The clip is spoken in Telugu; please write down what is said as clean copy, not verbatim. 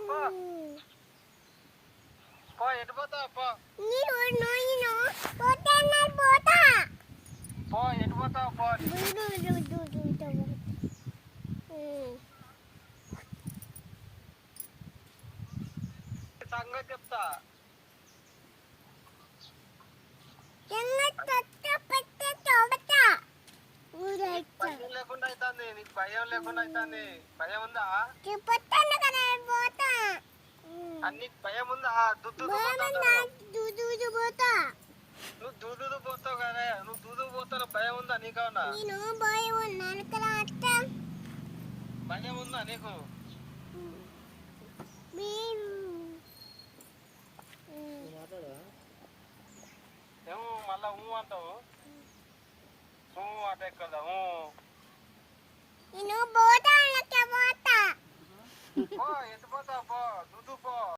పో పో ఎటు పోతావు పో పో ఎటు పోతావు పో సంగతి చెప్తా భయం లేకుండా అవుతుంది నీకు భయం లేకుండా అవుతుంది భయం ఉందా అన్ని భయం ఉందా నువ్వు దూదు పోతావు కదా నువ్వు దూదు పోతావు భయం ఉందా నీకవునా భయం ఉందా నీకు ఏమో మళ్ళా అంటావు అట ఎక్కదా పో ఎటు పోతావు పో